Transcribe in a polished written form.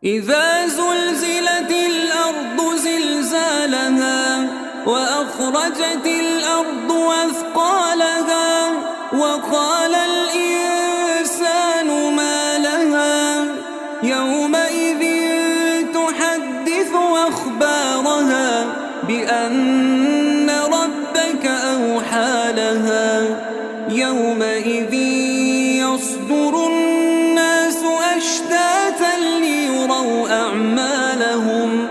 إذا زلزلت الأرض زلزالها وأخرجت الأرض أثقالها وقال الإنسان ما لها يومئذ تحدث أخبارها بأن ربك أوحى لها يومئذ يصدر الناس أشتاتا ليروا أعمالهم